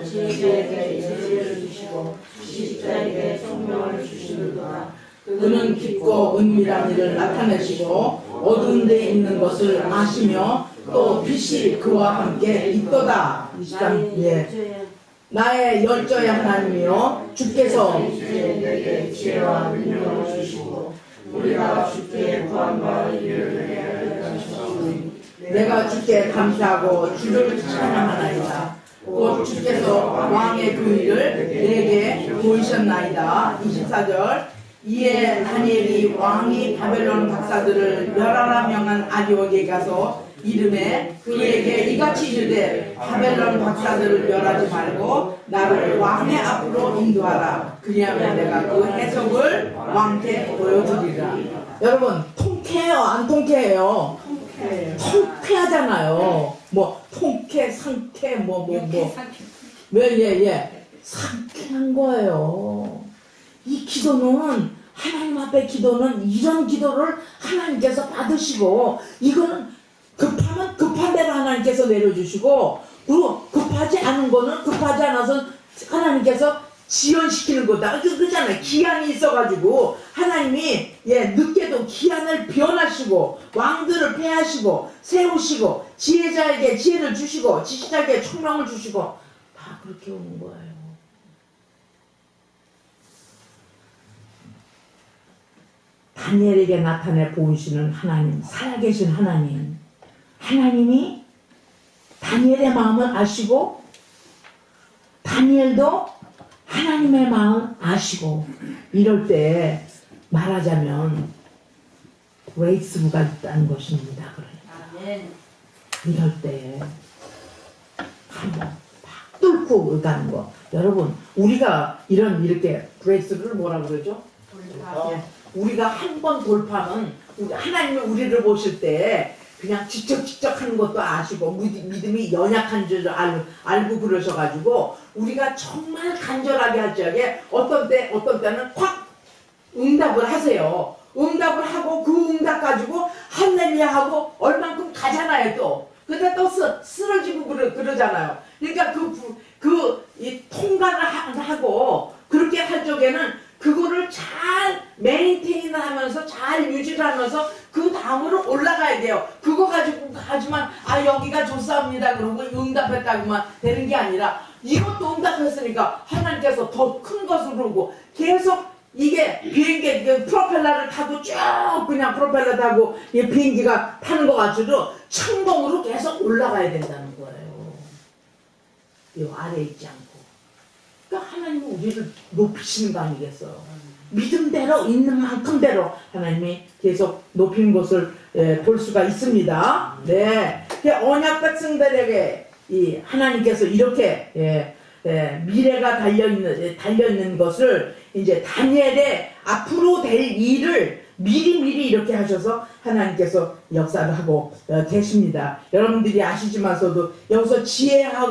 지혜에게 지혜를 주시고 지식자에게 총명을 주시는도다. 그는 깊고 은밀한 일을 나타내시고 어두운 데 있는 것을 아시며 또 빛이 그와 함께 있도다. 23. 나의 열조의 하나님이여 주께서 내게 지혜와 능력을 주시고 우리가 주께 구한 바 이르게 하여 주시오니 내가 주께 감사하고 주를 찬양하나이다. 곧 주께서 왕의 그 일을 내게 보이셨나이다. 24절. 이에 다니엘이 왕이 바벨론 박사들을 멸하라 명한 아리옥에 가서 이름에 그에게 이같이 이르되 바벨론 박사들을 멸하지 말고 나를 왕의 앞으로 인도하라. 그리하면 내가 그 해석을 왕께 보여주리라. 여러분, 통쾌해요? 안 통쾌해요? 통쾌하잖아요. 뭐 통쾌, 상쾌, 상쾌한 거예요. 이 기도는, 하나님 앞에 기도는 이런 기도를 하나님께서 받으시고, 이거는 급하면 급한 대로 하나님께서 내려주시고, 그리고 급하지 않은 거는 급하지 않아서 하나님께서 지연시키는 거다. 그러잖아요. 기한이 있어가지고 하나님이 늦게도 기한을 변하시고 왕들을 폐하시고 세우시고 지혜자에게 지혜를 주시고 지식자에게 총명을 주시고 다 그렇게 오는 거예요. 다니엘에게 나타내 보이시는 하나님, 살아계신 하나님, 하나님이 다니엘의 마음을 아시고 다니엘도 하나님의 마음 아시고, 이럴 때 말하자면 브레이크스루가 있다는 것입니다. 그러니까 이럴 때 한번 팍 뚫고 가는 거. 여러분, 우리가 이렇게 브레이크스루를 뭐라 그러죠? 우리가 한 번 돌파는 하나님이 우리를 보실 때 그냥 직접 하는 것도 아시고 믿음이 연약한 줄 알고 그러셔가지고 우리가 정말 간절하게 할 적에 어떤 때는 확 응답을 하세요. 응답을 하고 그 응답 가지고 할렐루야 하고 얼만큼 가잖아요 또. 근데 또 쓰러지고 그러잖아요. 그러니까 이 통과를 하고 그렇게 할 적에는 그거를 잘 메인테인 하면서 잘 유지를 하면서 그 다음으로 올라가야 돼요. 그거 가지고 하지만 여기가 좋사옵니다 그러고 응답했다고만 되는 게 아니라 이것도 응답했으니까 하나님께서 더 큰 것을 그러고 계속 이게 비행기 프로펠러를 타고 쭉 그냥 프로펠러 타고 이 비행기가 타는 것 같이도 천공으로 계속 올라가야 된다는 거예요. 이 아래에 있지 않고. 그러니까 하나님은 우리를 높이시는 거 아니겠어요? 믿음대로 있는 만큼대로 하나님이 계속 높이는 것을 볼 수가 있습니다. 네, 언약 백성들에게 이 하나님께서 이렇게 미래가 달려있는 것을 이제 다니엘의 앞으로 될 일을 미리 이렇게 하셔서 하나님께서 역사를 하고 계십니다. 여러분들이 아시지만서도 여기서 지혜와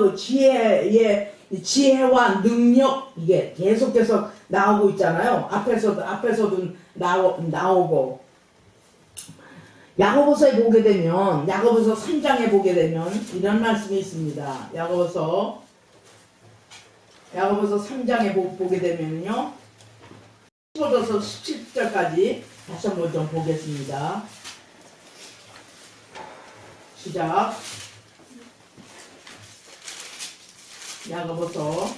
능력 이게 계속 나오고 있잖아요. 앞에서도 나오고 야고보서에 보게 되면 야고보서 3장에 보게 되면 이런 말씀이 있습니다. 야고보서 3장에 보게 되면요 15절에서 17절까지 다시 한번 좀 보겠습니다. 시작. 야고보서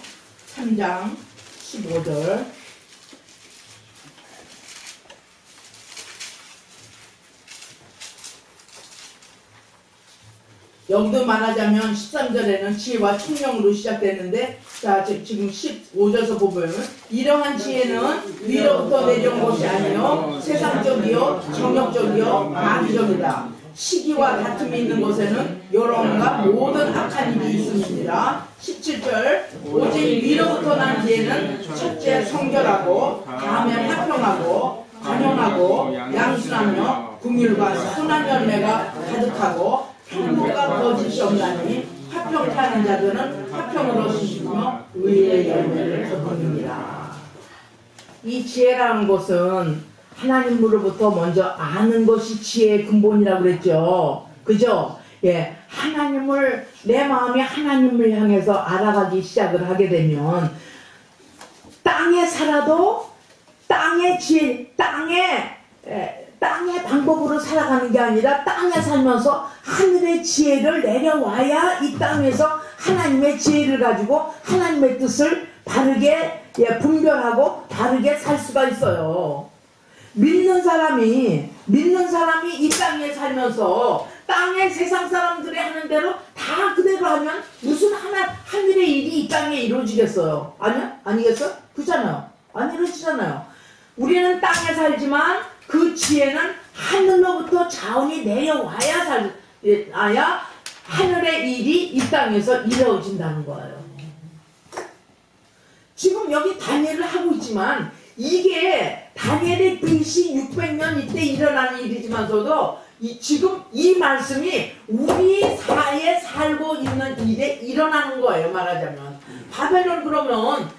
3장 15절. 여기도 말하자면 13절에는 지혜와 총명으로 시작되는데 자 지금 15절에서 보면 이러한 지혜는 위로부터 내려온 것이 아니요 세상적이요 정욕적이요 마귀적이다. 시기와 다툼이 있는 곳에는 여러분과 모든 악한 일이 있습니다. 17절 오직 위로부터 난 지혜는 첫째 성결하고 다음에 화평하고 관용하고 양순하며 긍휼과 선한 열매가 가득하고 평보가 거짓이 없나니 화평케 하는 자들은 화평으로 주시며 의의 열매를 거두느니라. 이 지혜라는 것은 하나님으로부터 먼저 아는 것이 지혜의 근본이라고 그랬죠. 그죠? 예, 하나님을 내 마음이 하나님을 향해서 알아가기 시작을 하게 되면 땅에 살아도 땅의 지혜, 땅의 방법으로 살아가는 게 아니라 땅에 살면서 하늘의 지혜를 내려와야 이 땅에서 하나님의 지혜를 가지고 하나님의 뜻을 바르게 분별하고 바르게 살 수가 있어요. 믿는 사람이 이 땅에 살면서 땅의 세상 사람들이 하는 대로 다 그대로 하면 무슨 하늘의 일이 이 땅에 이루어지겠어요? 아니겠어? 그렇잖아요. 안 이루어지잖아요. 우리는 땅에 살지만 그 지혜는 하늘로부터 자원이 내려와야 하늘의 일이 이 땅에서 이루어진다는 거예요. 지금 여기 다니엘을 하고 있지만 이게 다니엘의 BC 600년 이때 일어나는 일이지만서도 지금 이 말씀이 우리 사이에 살고 있는 일에 일어나는 거예요. 말하자면 바벨론 그러면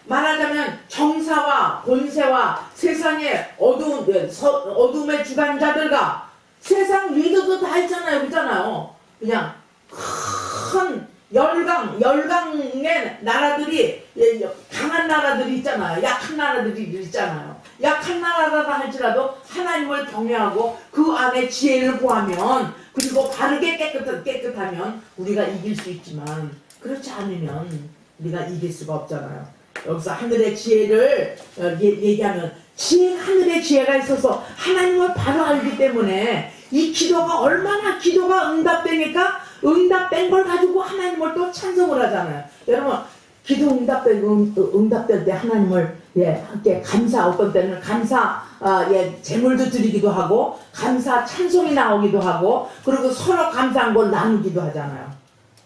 말하자면 정사와 권세와 세상의 어둠의 주관자들과 세상 리더도 다 있잖아요. 그렇잖아요. 그냥 큰 열강의 나라들이 강한 나라들이 있잖아요. 약한 나라들이 있잖아요. 약한 나라라 할지라도 하나님을 경외하고 그 안에 지혜를 구하면 그리고 바르게 깨끗하면 우리가 이길 수 있지만 그렇지 않으면 우리가 이길 수가 없잖아요. 여기서 하늘의 지혜를 얘기하면 하늘의 지혜가 있어서 하나님을 바로 알기 때문에 이 기도가 얼마나 응답되니까 응답된 걸 가지고 하나님을 또 찬송을 하잖아요. 여러분 기도 응답될 때 하나님을 함께 감사 어떤 때는 감사 제물도 드리기도 하고 감사 찬송이 나오기도 하고 그리고 서로 감사한 걸 나누기도 하잖아요.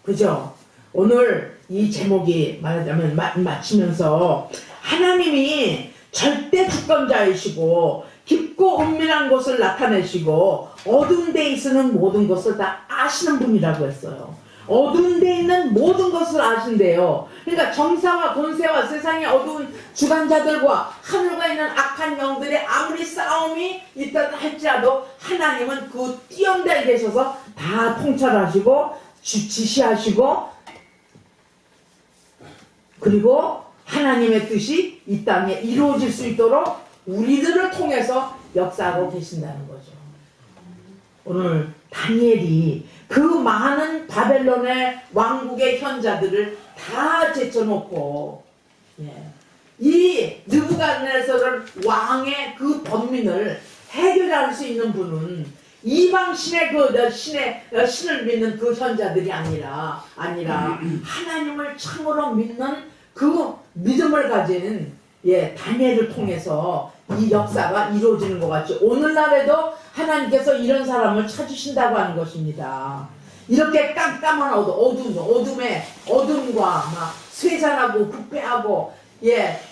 그죠? 오늘 이 제목이 말하자면 마치면서 하나님이 절대 주권자이시고 깊고 은밀한 것을 나타내시고 어두운 데에 있는 모든 것을 다 아시는 분이라고 했어요. 어두운 데 있는 모든 것을 아신대요. 그러니까 정사와 권세와 세상의 어두운 주관자들과 하늘과 있는 악한 영들의 아무리 싸움이 있다 할지라도 하나님은 그 뛰어난 데 계셔서 다 통찰하시고 지시하시고 그리고 하나님의 뜻이 이 땅에 이루어질 수 있도록 우리들을 통해서 역사하고 계신다는 거죠. 오늘 다니엘이 그 많은 바벨론의 왕국의 현자들을 다 제쳐놓고 이 느부갓네살 왕의 그 번민을 해결할 수 있는 분은 이방 신의 신을 믿는 그 현자들이 아니라 하나님을 참으로 믿는 그 믿음을 가진 다니엘을 통해서 이 역사가 이루어지는 것 같죠. 오늘날에도 하나님께서 이런 사람을 찾으신다고 하는 것입니다. 이렇게 깜깜한 어둠과 막 쇠잔하고 부패하고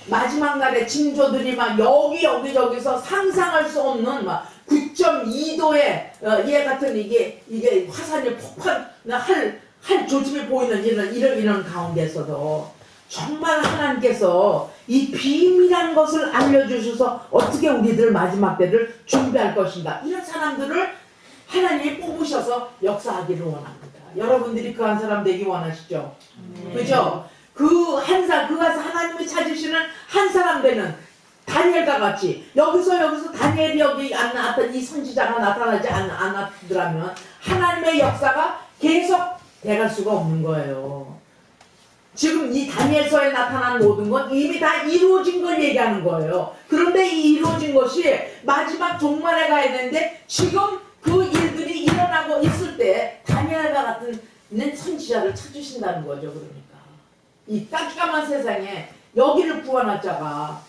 마지막 날에 징조들이 막 여기저기서 상상할 수 없는 막 9.2도의 얘 같은 이게 화산이 폭발할 조짐이 보이는 이런 가운데서도 정말 하나님께서 이 비밀한 것을 알려주셔서 어떻게 우리들 마지막 때를 준비할 것인가, 이런 사람들을 하나님이 뽑으셔서 역사하기를 원합니다. 여러분들이 그 한 사람 되기 원하시죠? 그죠? 그 하나님이 찾으시는 한 사람 되는 다니엘과 같이 여기서 다니엘이 여기 안 나왔던 이 선지자가 나타나지 않았더라면 하나님의 역사가 계속 돼갈 수가 없는 거예요. 지금 이 다니엘서에 나타난 모든 건 이미 다 이루어진 걸 얘기하는 거예요. 그런데 이 이루어진 것이 마지막 종말에 가야 되는데 지금 그 일들이 일어나고 있을 때 다니엘과 같은 선지자를 찾으신다는 거죠. 그러니까 이 깜깜한 세상에 여기를 구원할 자가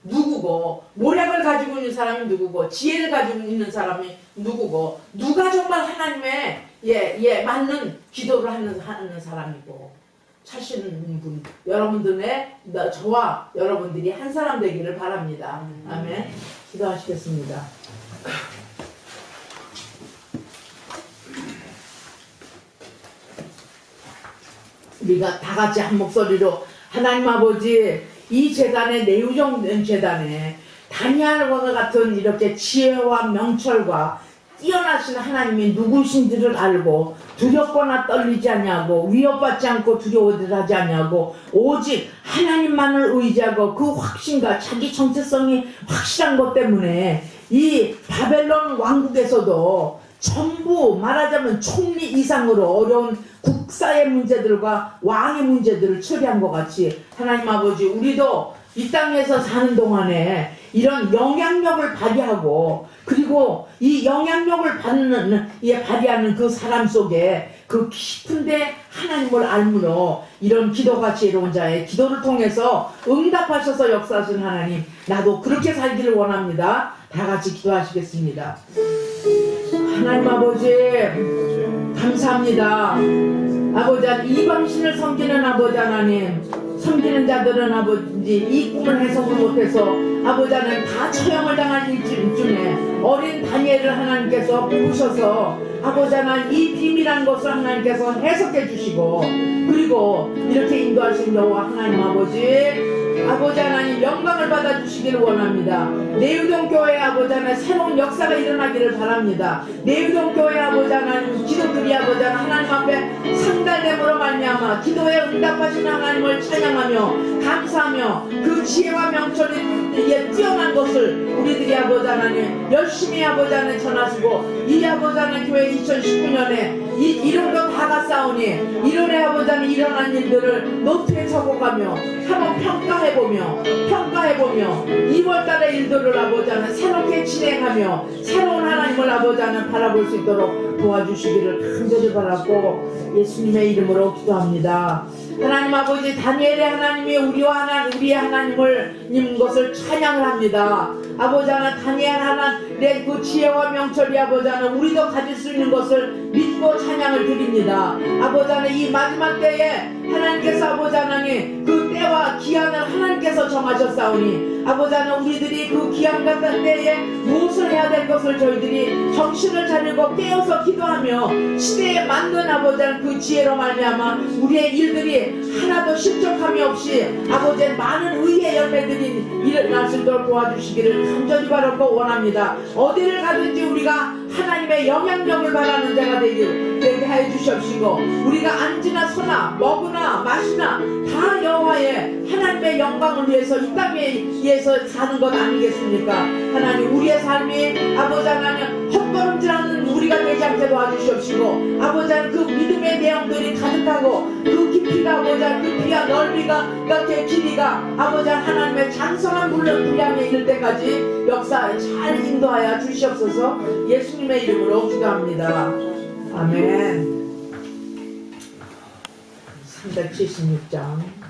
누구고, 모략을 가지고 있는 사람이 누구고, 지혜를 가지고 있는 사람이 누구고, 누가 정말 하나님의 맞는 기도를 하는 사람이고 찾으시는 분, 여러분들의 저와 여러분들이 한 사람 되기를 바랍니다. 아멘. 기도하시겠습니다. 우리가 다 같이 한 목소리로 하나님 아버지, 이 재단에, 내유정 재단에 다니엘과 같은 이렇게 지혜와 명철과 뛰어나신 하나님이 누구신지를 알고 두렵거나 떨리지 아니하고 위협받지 않고 두려워하지 아니하고 오직 하나님만을 의지하고 그 확신과 자기 정체성이 확실한 것 때문에 이 바벨론 왕국에서도 전부 말하자면 총리 이상으로 어려운 국사의 문제들과 왕의 문제들을 처리한 것 같이 하나님 아버지, 우리도 이 땅에서 사는 동안에 이런 영향력을 발휘하고, 그리고 이 영향력을 발휘하는 그 사람 속에 그 깊은데 하나님을 알므로 이런 기도가 지혜로운 자의 기도를 통해서 응답하셔서 역사하신 하나님, 나도 그렇게 살기를 원합니다. 다 같이 기도하시겠습니다. 하나님 아버지, 감사합니다. 아버지, 이방신을 섬기는 아버지 하나님, 섬기는 자들은 아버지 이 꿈을 해석을 못해서 아버지 하나님 다 처형을 당한 일중에 어린 다니엘을 하나님께서 뽑으셔서 아버지 하나님 이 비밀한 것을 하나님께서 해석해 주시고, 그리고 이렇게 인도하신 여호와 하나님 아버지 하나님 영광을 받아 주시기를 원합니다. 내유동 교회 아버지 하나님 새로운 역사가 일어나기를 바랍니다. 내유동 교회 아버지 하나님 기도들이 아버지 하나님 앞에 상달됨으로 말미암아 기도에 응답하시는 하나님을 찬양하며 감사하며 그 지혜와 명철이 뛰어난 것을 우리들이 아버지 하나님 열심히 아버지 하나님 전하시고, 이 아버지 하나님 교회 2019년에 이런 거 다 갔사오니 이런에 아버지 하나님 일어난 일들을 노트에 적어가며 한번 평가해보며 2월달의 일들을 아버지 하나님 새롭게 진행하며 새로운 하나님을 아버지 하나님 바라볼 수 있도록 도와주시기를 간절히 바라고 예수님의 이름으로 기도합니다. 하나님 아버지, 다니엘의 하나님이 우리의 하나님을 님 것을 찬양을 합니다. 아버지 하나님, 다니엘 내 그 지혜와 명철이 아버지 하나님 우리도 가질 수 있는 것을 믿고 찬양을 드립니다. 아버지 하나님 이 마지막 때에 하나님께서 아버지 하나님 그 때와 기한을 하나님께서 정하셨사오니 아버지 하나님 우리들이 그 기한 같은 때에 무엇을 해야 될 것을 저희들이 정신을 차리고 깨어서 기도하며 시대에 맞는 아버지 하나님 그 지혜로 말미암아 우리의 일들이 하나도 실족함이 없이 아버지의 많은 의의 열매들이 일어날 수 있도록 도와주시기를 간절히 바라고 원합니다. 어디를 가든지 우리가 하나님의 영향력을 바라는 자가 되게 하여 주시옵시고 우리가 앉으나 서나 먹으나 마시나 다 여호와의 하나님의 영광을 위해서 이 땅에 위해서 사는 것 아니겠습니까? 하나님 우리의 삶이 아버지 하나님 헛걸음질하는 우리가 되지 않게 도와주시옵시고 아버지 하나님 그 믿음의 내용들이 가득하고 그 깊이가 아버지 하나님 그 비와 넓이가 그 길이가 아버지 하나님의 장성한 분량에 이를 때까지 역사 잘 인도하여 주시옵소서. 예수님의 이름으로 기도합니다. 아멘. 376장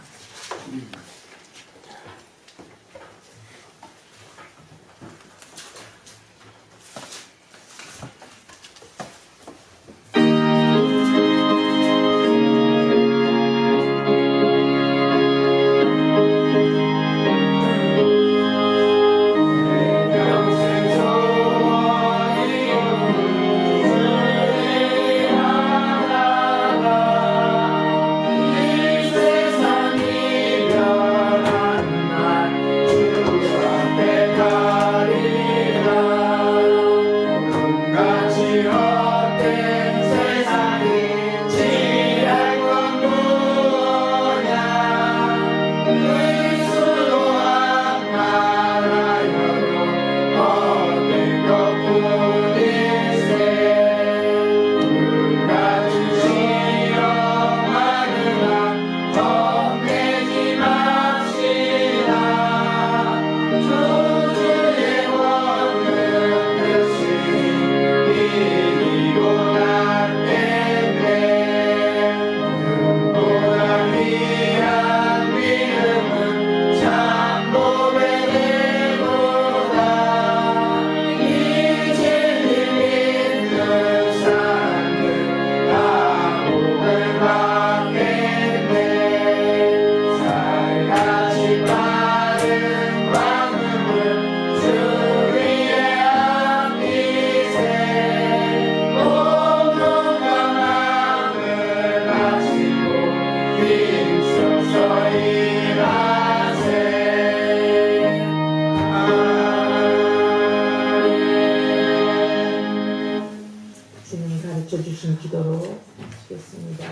주신 기도로 마치겠습니다.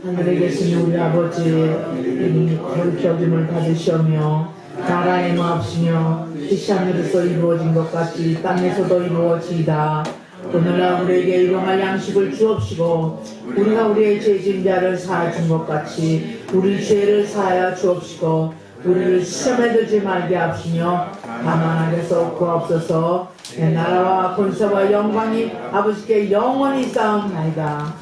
하늘에 계신 우리 아버지 거룩히 여김을 받으시오며 나라의 마옵시며 뜻이 하늘에서 이루어진 것 같이 땅에서도 이루어지이다. 오늘날 우리에게 일용할 양식을 주옵시고 우리가 우리의 죄진 자를 사하준 것 같이 우리 죄를 사하여 주옵시고 우리를 시험에 들지 말게 하시며 다만 하게서 구하옵소서. 내 나라와 권세와 영광이 아버지께 영원히 쌓음나이다.